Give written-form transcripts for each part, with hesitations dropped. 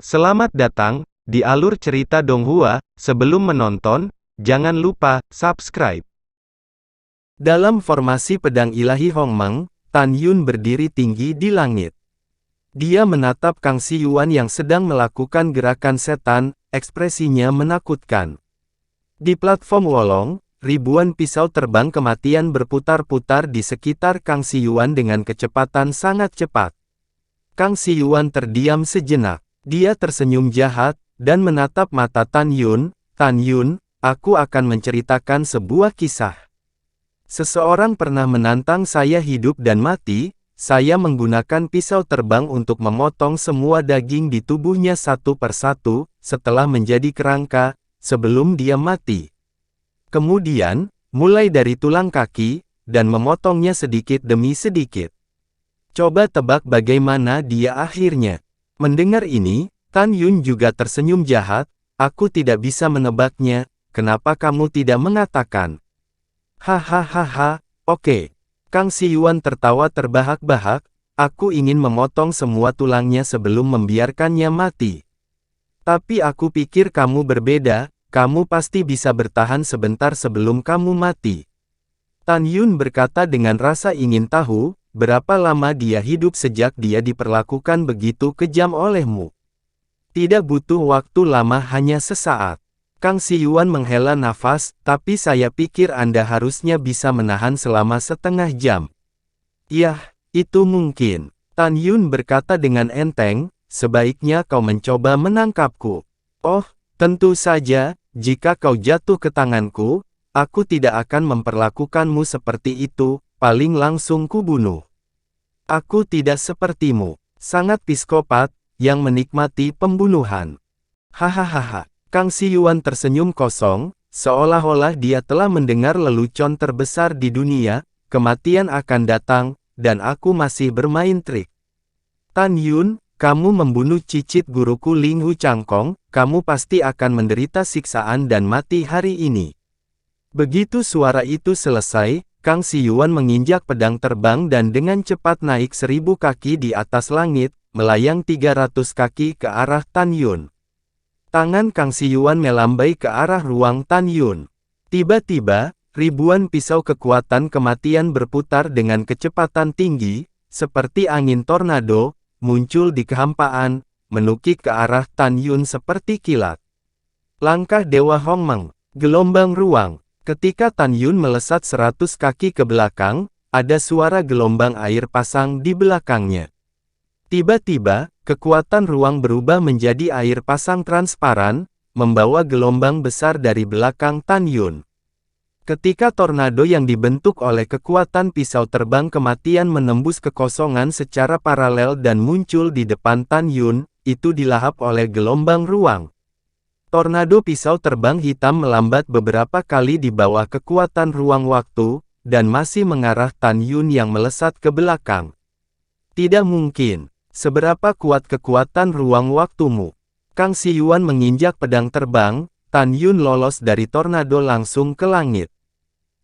Selamat datang di alur cerita Donghua. Sebelum menonton, jangan lupa subscribe. Dalam formasi pedang ilahi Hongmeng, Tan Yun berdiri tinggi di langit. Dia menatap Kang Si-yuan yang sedang melakukan gerakan setan, ekspresinya menakutkan. Di platform Wolong, ribuan pisau terbang kematian berputar-putar di sekitar Kang Si-yuan dengan kecepatan sangat cepat. Kang Si-yuan terdiam sejenak. Dia tersenyum jahat, dan menatap mata Tan Yun. Tan Yun, aku akan menceritakan sebuah kisah. Seseorang pernah menantang saya hidup dan mati. Saya menggunakan pisau terbang untuk memotong semua daging di tubuhnya satu persatu, setelah menjadi kerangka, sebelum dia mati. Kemudian, mulai dari tulang kaki, dan memotongnya sedikit demi sedikit. Coba tebak bagaimana dia akhirnya. Mendengar ini, Tan Yun juga tersenyum jahat. Aku tidak bisa menebaknya, kenapa kamu tidak mengatakan? Hahaha, oke. Kang Si-yuan tertawa terbahak-bahak, aku ingin memotong semua tulangnya sebelum membiarkannya mati. Tapi aku pikir kamu berbeda, kamu pasti bisa bertahan sebentar sebelum kamu mati. Tan Yun berkata dengan rasa ingin tahu, berapa lama dia hidup sejak dia diperlakukan begitu kejam olehmu? Tidak butuh waktu lama, hanya sesaat. Kang Si-yuan menghela nafas, tapi saya pikir Anda harusnya bisa menahan selama setengah jam. Yah, itu mungkin. Tan Yun berkata dengan enteng, sebaiknya kau mencoba menangkapku. Oh, tentu saja, jika kau jatuh ke tanganku, aku tidak akan memperlakukanmu seperti itu. Paling langsung kubunuh. Aku tidak sepertimu, sangat psikopat, yang menikmati pembunuhan. Hahaha, Kang Si-yuan tersenyum kosong, seolah-olah dia telah mendengar lelucon terbesar di dunia, kematian akan datang, dan aku masih bermain trik. Tan Yun, kamu membunuh cicit guruku Ling Hu Changkong, kamu pasti akan menderita siksaan dan mati hari ini. Begitu suara itu selesai, Kang Si-yuan menginjak pedang terbang dan dengan cepat naik 1000 kaki di atas langit, melayang 300 kaki ke arah Tan Yun. Tangan Kang Si-yuan melambai ke arah ruang Tan Yun. Tiba-tiba, ribuan pisau kekuatan kematian berputar dengan kecepatan tinggi, seperti angin tornado, muncul di kehampaan, menukik ke arah Tan Yun seperti kilat. Langkah Dewa Hongmeng, gelombang ruang. Ketika Tan Yun melesat 100 kaki ke belakang, ada suara gelombang air pasang di belakangnya. Tiba-tiba, kekuatan ruang berubah menjadi air pasang transparan, membawa gelombang besar dari belakang Tan Yun. Ketika tornado yang dibentuk oleh kekuatan pisau terbang kematian menembus kekosongan secara paralel dan muncul di depan Tan Yun, itu dilahap oleh gelombang ruang. Tornado pisau terbang hitam melambat beberapa kali di bawah kekuatan ruang waktu, dan masih mengarah Tan Yun yang melesat ke belakang. Tidak mungkin. Seberapa kuat kekuatan ruang waktumu? Kang Si-yuan menginjak pedang terbang, Tan Yun lolos dari tornado langsung ke langit.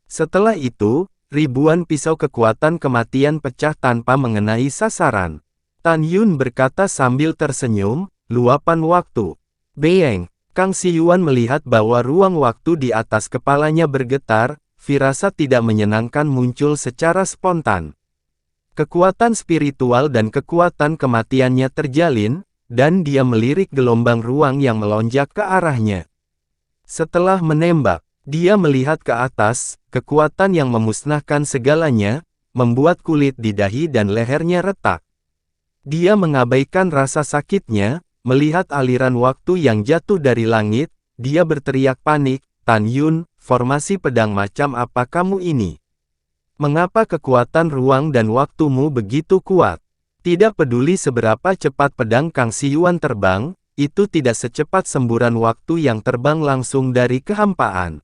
Setelah itu, ribuan pisau kekuatan kematian pecah tanpa mengenai sasaran. Tan Yun berkata sambil tersenyum, luapan waktu. Beeng. Kang Si-yuan melihat bahwa ruang waktu di atas kepalanya bergetar, firasat tidak menyenangkan muncul secara spontan. Kekuatan spiritual dan kekuatan kematiannya terjalin, dan dia melirik gelombang ruang yang melonjak ke arahnya. Setelah menembak, dia melihat ke atas, kekuatan yang memusnahkan segalanya, membuat kulit di dahi dan lehernya retak. Dia mengabaikan rasa sakitnya, melihat aliran waktu yang jatuh dari langit, dia berteriak panik, Tan Yun, formasi pedang macam apa kamu ini? Mengapa kekuatan ruang dan waktumu begitu kuat? Tidak peduli seberapa cepat pedang Kang Si-yuan terbang, itu tidak secepat semburan waktu yang terbang langsung dari kehampaan.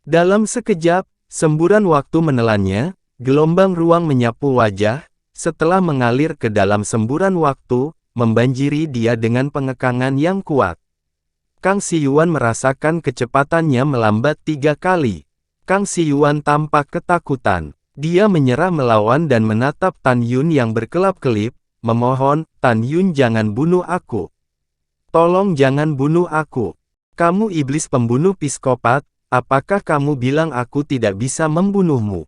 Dalam sekejap, semburan waktu menelannya, gelombang ruang menyapu wajah, setelah mengalir ke dalam semburan waktu, membanjiri dia dengan pengekangan yang kuat. Kang Si-yuan merasakan kecepatannya melambat 3 kali. Kang Si-yuan tampak ketakutan. Dia menyerah melawan dan menatap Tan Yun yang berkelap-kelip, memohon, Tan Yun jangan bunuh aku. Tolong jangan bunuh aku. Kamu iblis pembunuh psikopat, apakah kamu bilang aku tidak bisa membunuhmu?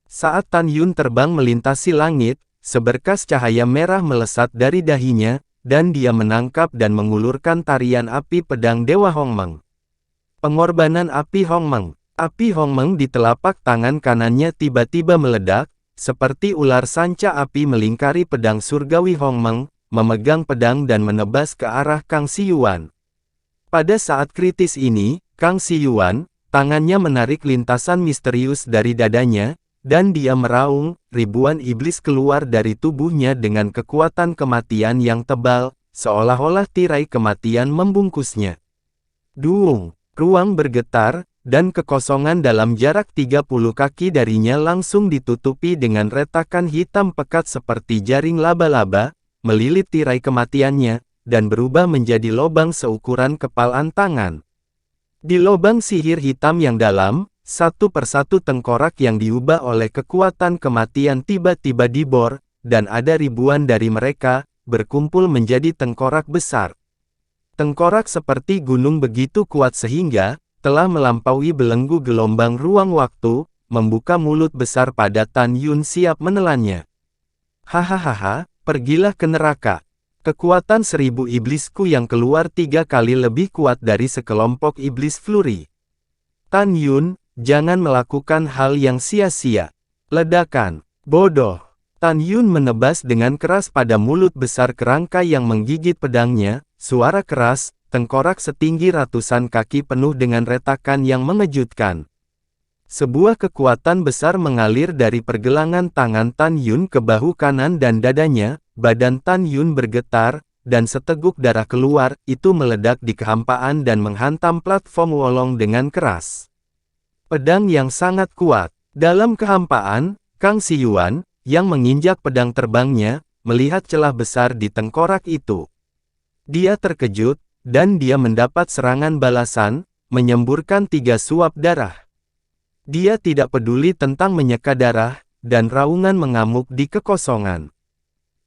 Saat Tan Yun terbang melintasi langit, seberkas cahaya merah melesat dari dahinya, dan dia menangkap dan mengulurkan tarian api pedang Dewa Hongmeng. Pengorbanan api Hongmeng. Api Hongmeng di telapak tangan kanannya tiba-tiba meledak, seperti ular sanca api melingkari pedang surgawi Hongmeng, memegang pedang dan menebas ke arah Kang Siyuan. Pada saat kritis ini, Kang Siyuan, tangannya menarik lintasan misterius dari dadanya, dan dia meraung, ribuan iblis keluar dari tubuhnya dengan kekuatan kematian yang tebal, seolah-olah tirai kematian membungkusnya. Duung, ruang bergetar, dan kekosongan dalam jarak 30 kaki darinya langsung ditutupi dengan retakan hitam pekat seperti jaring laba-laba, melilit tirai kematiannya, dan berubah menjadi lobang seukuran kepalan tangan. Di lobang sihir hitam yang dalam, satu persatu tengkorak yang diubah oleh kekuatan kematian tiba-tiba dibor, dan ada ribuan dari mereka, berkumpul menjadi tengkorak besar. Tengkorak seperti gunung begitu kuat sehingga, telah melampaui belenggu gelombang ruang waktu, membuka mulut besar pada Tan Yun siap menelannya. Hahaha, pergilah ke neraka. Kekuatan 1000 iblisku yang keluar 3 kali lebih kuat dari sekelompok iblis Flurry. Tan Yun, jangan melakukan hal yang sia-sia. Ledakan. Bodoh. Tan Yun menebas dengan keras pada mulut besar kerangka yang menggigit pedangnya, suara keras, tengkorak setinggi ratusan kaki penuh dengan retakan yang mengejutkan. Sebuah kekuatan besar mengalir dari pergelangan tangan Tan Yun ke bahu kanan dan dadanya, badan Tan Yun bergetar, dan seteguk darah keluar, itu meledak di kehampaan dan menghantam platform wolong dengan keras. Pedang yang sangat kuat. Dalam kehampaan, Kang Siyuan, yang menginjak pedang terbangnya, melihat celah besar di tengkorak itu. Dia terkejut, dan dia mendapat serangan balasan, menyemburkan 3 suap darah. Dia tidak peduli tentang menyeka darah, dan raungan mengamuk di kekosongan.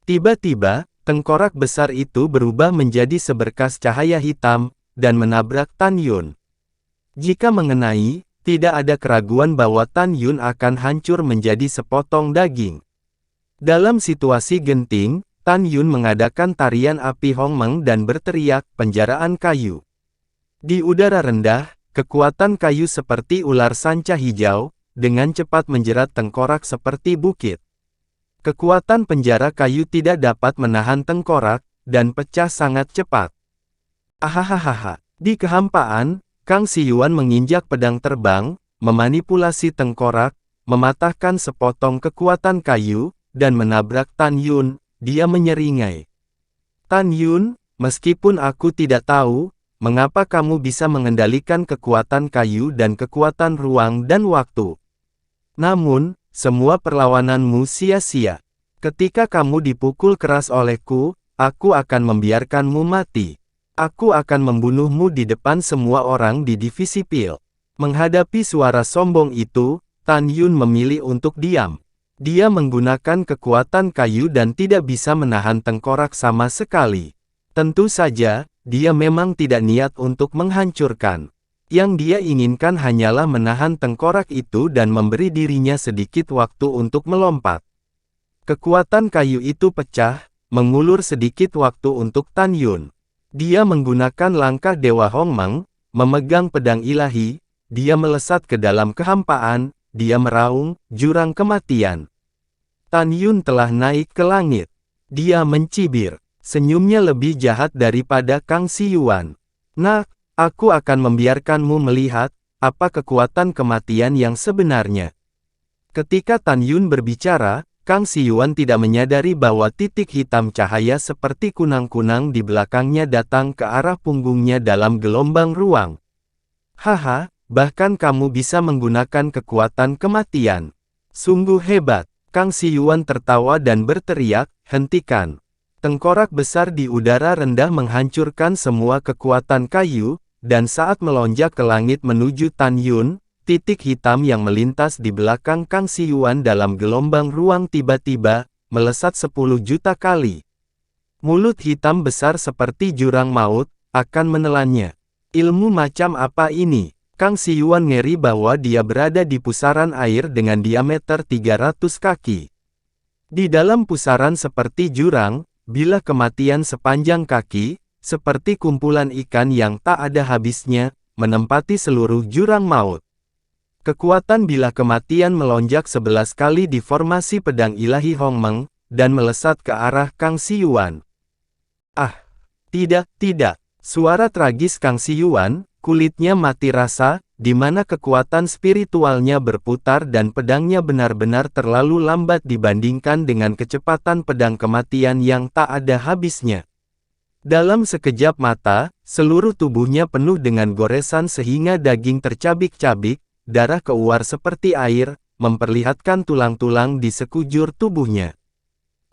Tiba-tiba, tengkorak besar itu berubah menjadi seberkas cahaya hitam, dan menabrak Tan Yun. Jika mengenai, tidak ada keraguan bahwa Tan Yun akan hancur menjadi sepotong daging. Dalam situasi genting, Tan Yun mengadakan tarian api Hongmeng dan berteriak, penjaraan kayu. Di udara rendah, kekuatan kayu seperti ular sanca hijau, dengan cepat menjerat tengkorak seperti bukit. Kekuatan penjara kayu tidak dapat menahan tengkorak, dan pecah sangat cepat. Ahahaha. Di kehampaan, Kang Siyuan menginjak pedang terbang, memanipulasi tengkorak, mematahkan sepotong kekuatan kayu, dan menabrak Tan Yun. Dia menyeringai. Tan Yun, meskipun aku tidak tahu, mengapa kamu bisa mengendalikan kekuatan kayu dan kekuatan ruang dan waktu. Namun, semua perlawananmu sia-sia. Ketika kamu dipukul keras olehku, aku akan membiarkanmu mati. Aku akan membunuhmu di depan semua orang di divisi Pil. Menghadapi suara sombong itu, Tan Yun memilih untuk diam. Dia menggunakan kekuatan kayu dan tidak bisa menahan tengkorak sama sekali. Tentu saja, dia memang tidak niat untuk menghancurkan. Yang dia inginkan hanyalah menahan tengkorak itu dan memberi dirinya sedikit waktu untuk melompat. Kekuatan kayu itu pecah, mengulur sedikit waktu untuk Tan Yun. Dia menggunakan langkah Dewa Hongmeng, memegang pedang ilahi, dia melesat ke dalam kehampaan. Dia meraung, jurang kematian. Tan Yun telah naik ke langit. Dia mencibir. Senyumnya lebih jahat daripada Kang Siyuan. Nak, aku akan membiarkanmu melihat, apa kekuatan kematian yang sebenarnya. Ketika Tan Yun berbicara, Kang Siyuan tidak menyadari bahwa titik hitam cahaya seperti kunang-kunang di belakangnya datang ke arah punggungnya dalam gelombang ruang. Haha. Bahkan kamu bisa menggunakan kekuatan kematian. Sungguh hebat. Kang Siyuan tertawa dan berteriak, hentikan. Tengkorak besar di udara rendah menghancurkan semua kekuatan kayu, dan saat melonjak ke langit menuju Tan Yun, titik hitam yang melintas di belakang Kang Siyuan dalam gelombang ruang tiba-tiba, melesat 10 juta kali. Mulut hitam besar seperti jurang maut, akan menelannya. Ilmu macam apa ini? Kang Siyuan ngeri bahwa dia berada di pusaran air dengan diameter 300 kaki. Di dalam pusaran seperti jurang, bila kematian sepanjang kaki, seperti kumpulan ikan yang tak ada habisnya, menempati seluruh jurang maut. Kekuatan bila kematian melonjak 11 kali di formasi pedang ilahi Hongmeng, dan melesat ke arah Kang Siyuan. Ah! Tidak. Suara tragis Kang Siyuan, kulitnya mati rasa, di mana kekuatan spiritualnya berputar dan pedangnya benar-benar terlalu lambat dibandingkan dengan kecepatan pedang kematian yang tak ada habisnya. Dalam sekejap mata, seluruh tubuhnya penuh dengan goresan sehingga daging tercabik-cabik, darah keluar seperti air, memperlihatkan tulang-tulang di sekujur tubuhnya.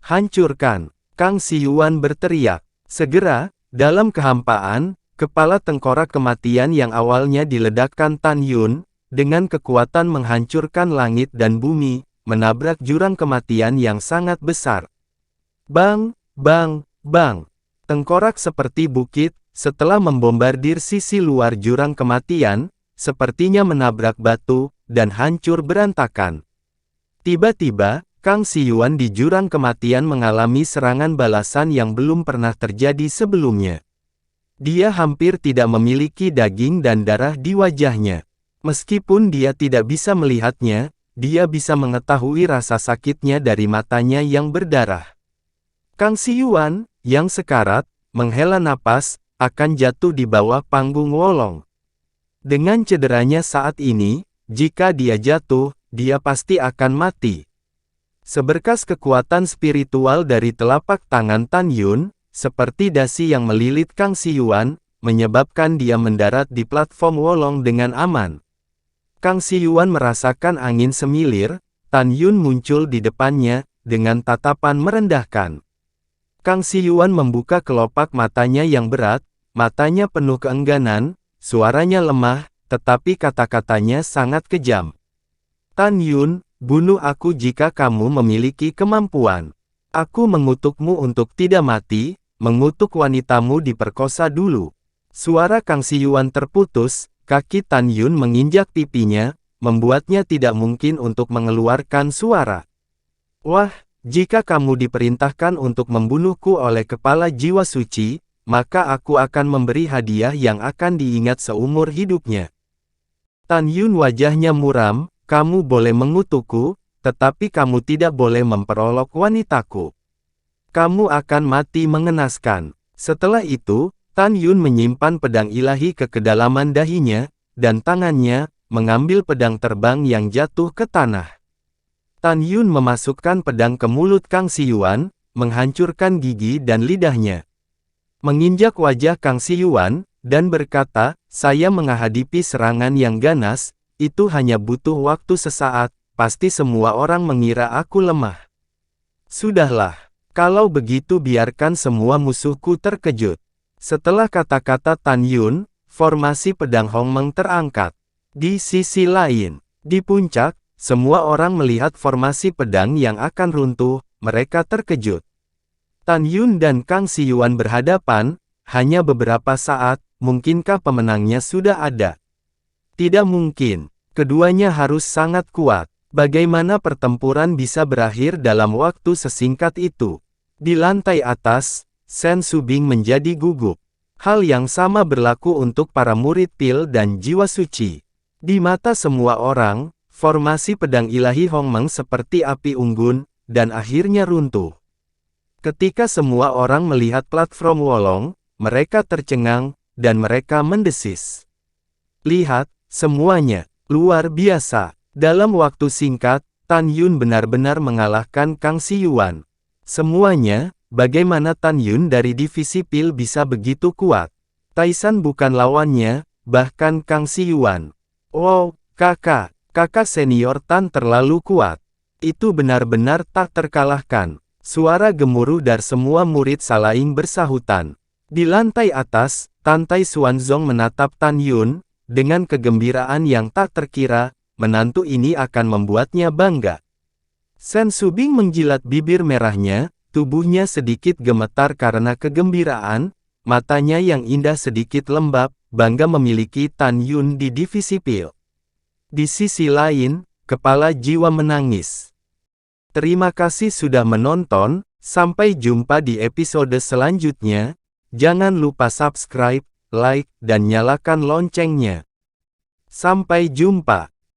Hancurkan! Kang Siyuan berteriak. Segera, dalam kehampaan, kepala tengkorak kematian yang awalnya diledakkan Tan Yun, dengan kekuatan menghancurkan langit dan bumi, menabrak jurang kematian yang sangat besar. Bang! Bang! Bang! Tengkorak seperti bukit, setelah membombardir sisi luar jurang kematian, sepertinya menabrak batu, dan hancur berantakan. Tiba-tiba, Kang Siyuan di jurang kematian mengalami serangan balasan yang belum pernah terjadi sebelumnya. Dia hampir tidak memiliki daging dan darah di wajahnya. Meskipun dia tidak bisa melihatnya, dia bisa mengetahui rasa sakitnya dari matanya yang berdarah. Kang Siyuan, yang sekarat, menghela napas, akan jatuh di bawah panggung Wolong. Dengan cederanya saat ini, jika dia jatuh, dia pasti akan mati. Seberkas kekuatan spiritual dari telapak tangan Tan Yun, seperti dasi yang melilit Kang Siyuan, menyebabkan dia mendarat di platform Wolong dengan aman. Kang Siyuan merasakan angin semilir, Tan Yun muncul di depannya, dengan tatapan merendahkan. Kang Siyuan membuka kelopak matanya yang berat, matanya penuh keengganan, suaranya lemah, tetapi kata-katanya sangat kejam. Tan Yun, bunuh aku jika kamu memiliki kemampuan. Aku mengutukmu untuk tidak mati, mengutuk wanitamu diperkosa dulu. Suara Kang Siyuan terputus, kaki Tan Yun menginjak pipinya, membuatnya tidak mungkin untuk mengeluarkan suara. Wah, jika kamu diperintahkan untuk membunuhku oleh kepala jiwa suci, maka aku akan memberi hadiah yang akan diingat seumur hidupnya. Tan Yun wajahnya muram. Kamu boleh mengutukku, tetapi kamu tidak boleh memperolok wanitaku. Kamu akan mati mengenaskan. Setelah itu, Tan Yun menyimpan pedang ilahi ke kedalaman dahinya, dan tangannya, mengambil pedang terbang yang jatuh ke tanah. Tan Yun memasukkan pedang ke mulut Kang Siyuan, menghancurkan gigi dan lidahnya. Menginjak wajah Kang Siyuan, dan berkata, saya menghadapi serangan yang ganas, itu hanya butuh waktu sesaat, pasti semua orang mengira aku lemah. Sudahlah, kalau begitu biarkan semua musuhku terkejut. Setelah kata-kata Tan Yun, formasi pedang Hongmeng terangkat. Di sisi lain, di puncak, semua orang melihat formasi pedang yang akan runtuh, mereka terkejut. Tan Yun dan Kang Siyuan berhadapan, hanya beberapa saat, mungkinkah pemenangnya sudah ada? Tidak mungkin. Keduanya harus sangat kuat. Bagaimana pertempuran bisa berakhir dalam waktu sesingkat itu? Di lantai atas, Sen Subing menjadi gugup. Hal yang sama berlaku untuk para murid Pil dan Jiwa Suci. Di mata semua orang, formasi pedang ilahi Hongmeng seperti api unggun, dan akhirnya runtuh. Ketika semua orang melihat platform Wolong, mereka tercengang, dan mereka mendesis. Lihat, semuanya, luar biasa. Dalam waktu singkat, Tan Yun benar-benar mengalahkan Kang Siyuan. Semuanya, bagaimana Tan Yun dari divisi Pil bisa begitu kuat? Taisan bukan lawannya, bahkan Kang Siyuan. Wow, kakak senior Tan terlalu kuat. Itu benar-benar tak terkalahkan. Suara gemuruh dari semua murid saling bersahutan. Di lantai atas, Tan Tai Xuanzong menatap Tan Yun, dengan kegembiraan yang tak terkira, menantu ini akan membuatnya bangga. Sen Subing menjilat bibir merahnya, Tubuhnya sedikit gemetar karena kegembiraan, matanya yang indah sedikit lembab, bangga memiliki Tan Yun di divisi Pil. Di sisi lain, kepala jiwa menangis. Terima kasih sudah menonton, sampai jumpa di episode selanjutnya. Jangan lupa subscribe, like, dan nyalakan loncengnya. Sampai jumpa.